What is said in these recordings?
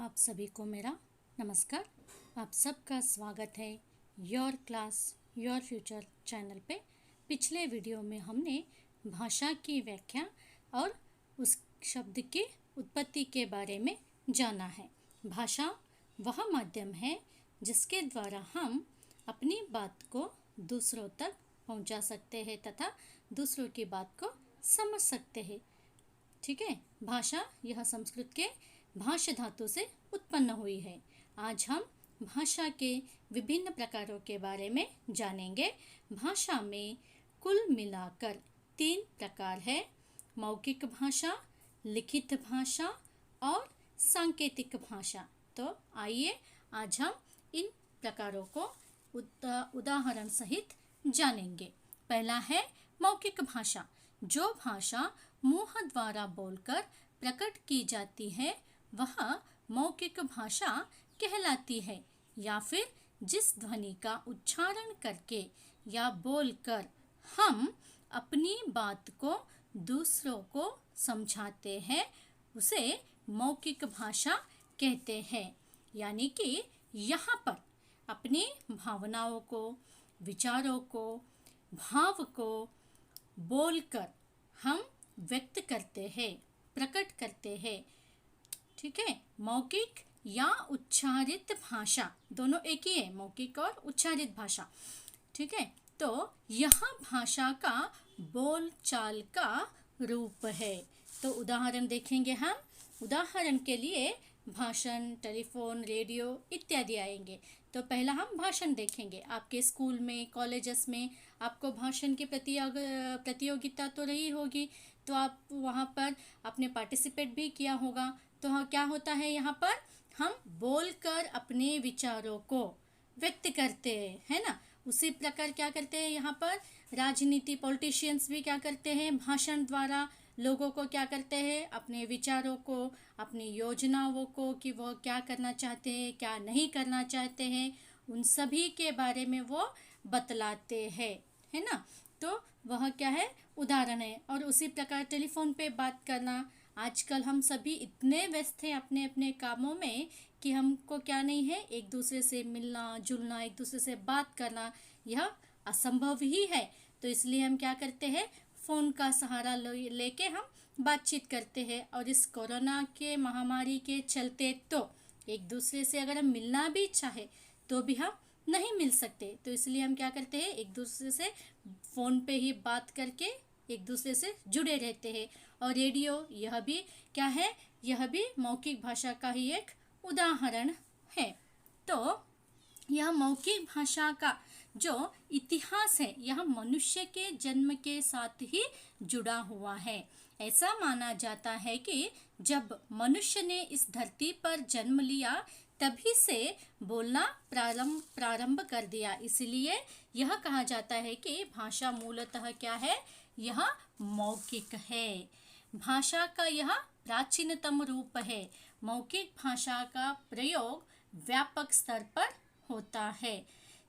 आप सभी को मेरा नमस्कार। आप सबका स्वागत है your class your future channel पे। पिछले वीडियो में हमने भाषा की व्याख्या और उस शब्द की उत्पत्ति के बारे में जाना है। भाषा वह माध्यम है जिसके द्वारा हम अपनी बात को दूसरों तक पहुंचा सकते हैं तथा दूसरों की बात को समझ सकते हैं। ठीक है, भाषा यह संस्कृत के भाष्य धातु से उत्पन्न हुई है। आज हम भाषा के विभिन्न प्रकारों के बारे में जानेंगे। भाषा में कुल मिलाकर 3 प्रकार है: मौखिक भाषा, लिखित भाषा और सांकेतिक भाषा। तो आइए आज हम इन प्रकारों को उदाहरण सहित जानेंगे। पहला है मौखिक भाषा। जो भाषा मुंह द्वारा बोलकर प्रकट की जाती है वह मौखिक भाषा कहलाती है, या फिर जिस ध्वनि का उच्चारण करके या बोलकर हम अपनी बात को दूसरों को समझाते हैं उसे मौखिक भाषा कहते हैं। यानी कि यहाँ पर अपनी भावनाओं को, विचारों को, भाव को बोलकर हम व्यक्त करते हैं, प्रकट करते हैं। ठीक है, मौखिक या उच्चारित भाषा दोनों एक ही है, मौखिक और उच्चारित भाषा। ठीक है, तो यह भाषा का बोल चाल का रूप है। तो उदाहरण देखेंगे हम। उदाहरण के लिए भाषण, टेलीफोन, रेडियो इत्यादि आएंगे। तो पहला हम भाषण देखेंगे। आपके स्कूल में, कॉलेजेस में आपको भाषण की प्रतियोगिता तो रही होगी, तो आप वहाँ पर आपने पार्टिसिपेट भी किया होगा। तो क्या होता है, यहाँ पर हम बोलकर अपने विचारों को व्यक्त करते हैं, है ना। उसी प्रकार क्या करते हैं, यहाँ पर राजनीति, पॉलिटिशियंस भी क्या करते हैं, भाषण द्वारा लोगों को क्या करते हैं, अपने विचारों को, अपनी योजनाओं को, कि वो क्या करना चाहते हैं, क्या नहीं करना चाहते हैं, उन सभी के बारे में वो बतलाते हैं, है ना। तो वह क्या है, उदाहरण है। और उसी प्रकार टेलीफोन पे बात करना। आजकल हम सभी इतने व्यस्त हैं अपने अपने कामों में कि हमको क्या नहीं है, एक दूसरे से मिलना जुलना, एक दूसरे से बात करना, यह असंभव ही है। तो इसलिए हम क्या करते हैं, फ़ोन का सहारा लेके हम बातचीत करते हैं। और इस कोरोना के महामारी के चलते तो एक दूसरे से अगर हम मिलना भी चाहे तो भी हम नहीं मिल सकते। तो इसलिए हम क्या करते हैं, एक दूसरे से फ़ोन पे ही बात करके एक दूसरे से जुड़े रहते हैं। और रेडियो, यह भी क्या है, यह भी मौखिक भाषा का ही एक उदाहरण है। तो यह मौखिक भाषा का जो इतिहास है यह मनुष्य के जन्म के साथ ही जुड़ा हुआ है। ऐसा माना जाता है कि जब मनुष्य ने इस धरती पर जन्म लिया तभी से बोलना प्रारंभ कर दिया। इसलिए यह कहा जाता है कि भाषा मूलतः क्या है, यह मौखिक है। भाषा का यह प्राचीनतम रूप है। मौखिक भाषा का प्रयोग व्यापक स्तर पर होता है।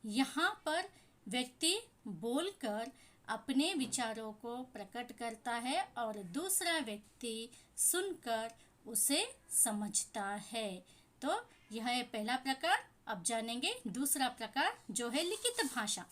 यहाँ पर व्यक्ति बोलकर अपने विचारों को प्रकट करता है और दूसरा व्यक्ति सुनकर उसे समझता है। तो यह है पहला प्रकार। अब जानेंगे दूसरा प्रकार जो है लिखित भाषा।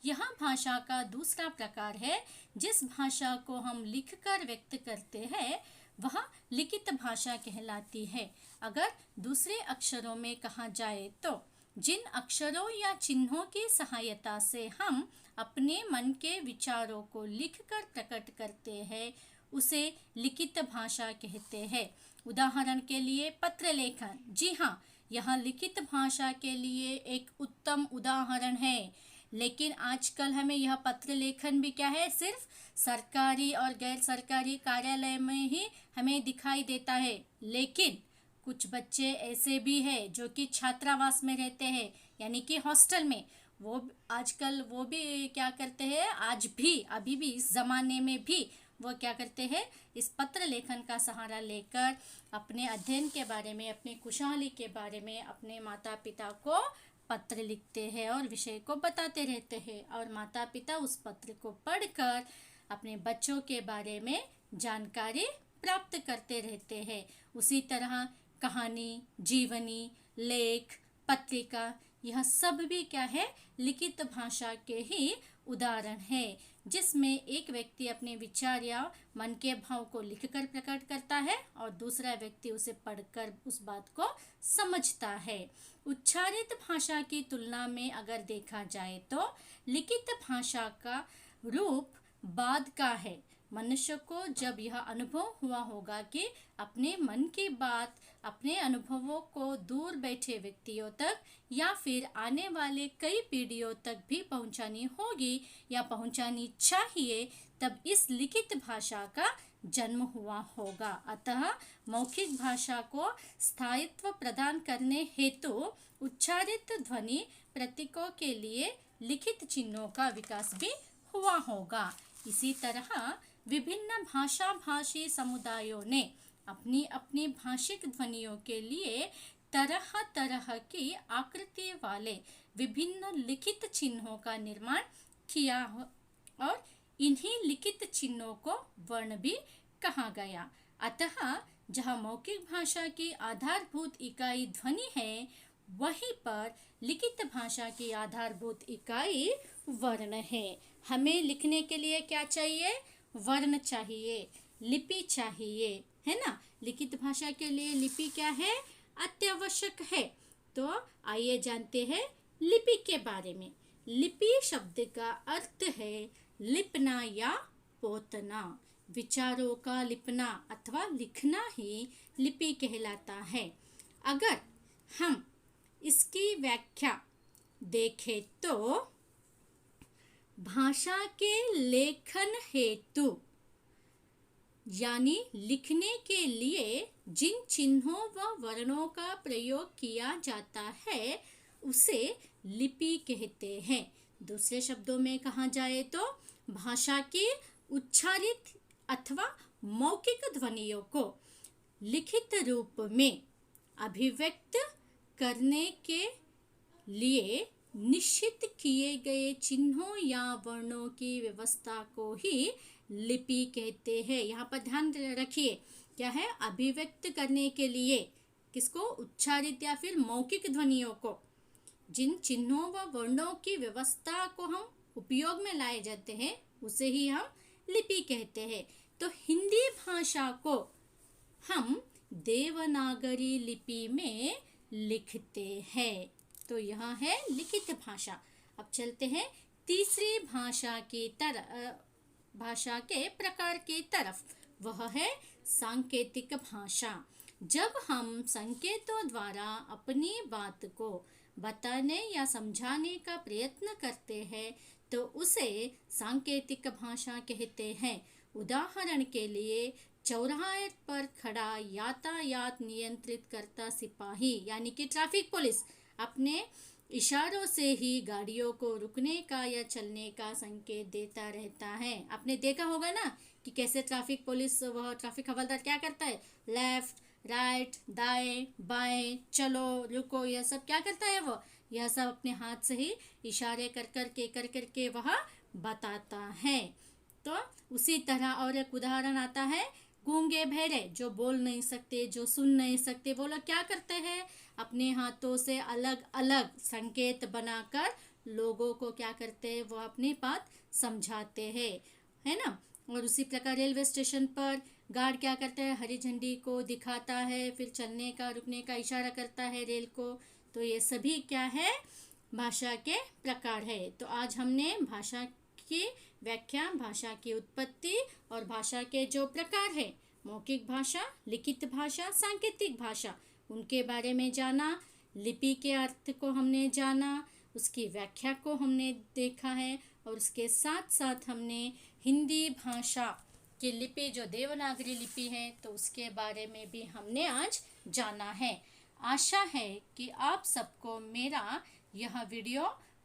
यह भाषा का दूसरा प्रकार है। जिस भाषा को हम लिखकर व्यक्त करते हैं वह लिखित भाषा कहलाती है। अगर दूसरे अक्षरों में कहा जाए तो जिन अक्षरों या चिन्हों की सहायता से हम अपने मन के विचारों को लिखकर प्रकट करते हैं उसे लिखित भाषा कहते हैं। उदाहरण के लिए पत्र लेखन। जी हाँ, यह लिखित भाषा के लिए एक उत्तम उदाहरण है। लेकिन आजकल हमें यह पत्र लेखन भी क्या है, सिर्फ सरकारी और गैर सरकारी कार्यालय में ही हमें दिखाई देता है। लेकिन कुछ बच्चे ऐसे भी हैं जो कि छात्रावास में रहते हैं, यानी कि हॉस्टल में। वो आजकल वो भी क्या करते हैं, आज भी, अभी भी इस ज़माने में भी वो क्या करते हैं, इस पत्र लेखन का सहारा लेकर अपने अध्ययन के बारे में, अपनी खुशहाली के बारे में अपने माता पिता को पत्र लिखते हैं और विषय को बताते रहते हैं। और माता पिता उस पत्र को पढ़कर अपने बच्चों के बारे में जानकारी प्राप्त करते रहते हैं। उसी तरह कहानी, जीवनी, लेख, पत्रिका, यह सब भी क्या है, लिखित भाषा के ही उदाहरण है, जिसमें एक व्यक्ति अपने विचार या मन के भाव को लिखकर प्रकट करता है और दूसरा व्यक्ति उसे पढ़कर उस बात को समझता है। उच्चारित भाषा की तुलना में अगर देखा जाए तो लिखित भाषा का रूप बाद का है। मनुष्य को जब यह अनुभव हुआ होगा कि अपने मन की बात, अपने अनुभवों को दूर बैठे व्यक्तियों तक या फिर आने वाले कई पीढ़ियों तक भी पहुंचानी होगी या पहुंचानी चाहिए, तब इस लिखित भाषा का जन्म हुआ होगा। अतः मौखिक भाषा को स्थायित्व प्रदान करने हेतु उच्चारित ध्वनि प्रतीकों के लिए लिखित चिन्हों का विकास भी हुआ होगा। इसी तरह विभिन्न भाषा भाषी समुदायों ने अपनी अपनी भाषिक ध्वनियों के लिए तरह तरह की आकृति वाले विभिन्न लिखित चिन्हों का निर्माण किया और इन्हीं लिखित चिन्हों को वर्ण भी कहा गया। अतः जहाँ मौखिक भाषा की आधारभूत इकाई ध्वनि है, वहीं पर लिखित भाषा की आधारभूत इकाई वर्ण है। हमें लिखने के लिए क्या चाहिए? वर्ण चाहिए, लिपि चाहिए, है ना। लिखित भाषा के लिए लिपि क्या है? अत्यावश्यक है। तो आइए जानते हैं लिपि के बारे में। लिपि शब्द का अर्थ है लिपना या पोतना। विचारों का लिपना अथवा लिखना ही लिपि कहलाता है। अगर हम इसकी व्याख्या देखें तो भाषा के लेखन हेतु यानी लिखने के लिए जिन चिन्हों व वर्णों का प्रयोग किया जाता है उसे लिपि कहते हैं। दूसरे शब्दों में कहा जाए तो भाषा की उच्चारित अथवा मौखिक ध्वनियों को लिखित रूप में अभिव्यक्त करने के लिए निश्चित किए गए चिन्हों या वर्णों की व्यवस्था को ही लिपि कहते हैं। यहाँ पर ध्यान रखिए, क्या है? अभिव्यक्त करने के लिए किसको? उच्चारित या फिर मौखिक ध्वनियों को जिन चिन्हों व वर्णों की व्यवस्था को हम उपयोग में लाए जाते हैं उसे ही हम लिपि कहते हैं। तो हिंदी भाषा को हम देवनागरी लिपि में लिखते हैं। तो यह है लिखित भाषा। अब चलते हैं तीसरी भाषा के प्रकार की तरफ, वह है सांकेतिक भाषा। जब हम संकेतों द्वारा अपनी बात को बताने या समझाने का प्रयत्न करते हैं तो उसे सांकेतिक भाषा कहते हैं। उदाहरण के लिए चौराहे पर खड़ा यातायात नियंत्रित करता सिपाही यानी कि ट्रैफिक पुलिस अपने इशारों से ही गाड़ियों को रुकने का या चलने का संकेत देता रहता है। आपने देखा होगा ना कि कैसे ट्रैफिक पुलिस, वह ट्रैफिक हवलदार क्या करता है? लेफ्ट, राइट, दाएं, बाएं, चलो, रुको, यह सब क्या करता है? वो यह सब अपने हाथ से ही इशारे कर करके वह बताता है। तो उसी तरह और एक उदाहरण आता है, गूंगे बहरे जो बोल नहीं सकते, जो सुन नहीं सकते, वो लोग क्या करते हैं? अपने हाथों से अलग अलग संकेत बनाकर लोगों को क्या करते हैं? वो अपनी बात समझाते हैं, है ना। और उसी प्रकार रेलवे स्टेशन पर गार्ड क्या करता है? हरी झंडी को दिखाता है, फिर चलने का, रुकने का इशारा करता है रेल को। तो ये सभी क्या है? भाषा के प्रकार है। तो आज हमने भाषा की व्याख्या, भाषा की उत्पत्ति और भाषा के जो प्रकार है, मौखिक भाषा, लिखित भाषा, सांकेतिक भाषा, उनके बारे में जाना। लिपि के अर्थ को हमने जाना, उसकी व्याख्या को हमने देखा है और उसके साथ साथ हमने हिंदी भाषा की लिपि जो देवनागरी लिपि है तो उसके बारे में भी हमने आज जाना है। आशा है कि आप सबको मेरा यह वीडियो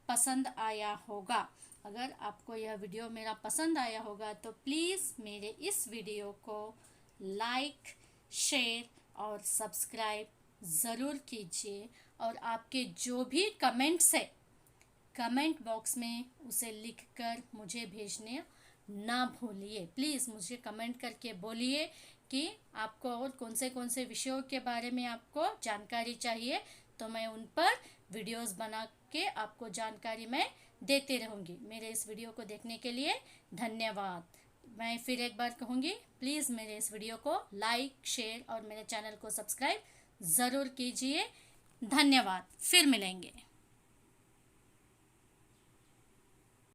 पसंद आया होगा। अगर आपको यह वीडियो मेरा पसंद आया होगा तो प्लीज़ मेरे इस वीडियो को लाइक, शेयर और सब्सक्राइब ज़रूर कीजिए। और आपके जो भी कमेंट्स है कमेंट बॉक्स में उसे लिखकर मुझे भेजने ना भूलिए। प्लीज़ मुझे कमेंट करके बोलिए कि आपको और कौन से विषयों के बारे में आपको जानकारी चाहिए, तो मैं उन पर वीडियोस बना के आपको जानकारी मैं देते रहूँगी। मेरे इस वीडियो को देखने के लिए धन्यवाद। मैं फिर एक बार कहूँगी, प्लीज़ मेरे इस वीडियो को लाइक, शेयर और मेरे चैनल को सब्सक्राइब ज़रूर कीजिए। धन्यवाद। फिर मिलेंगे।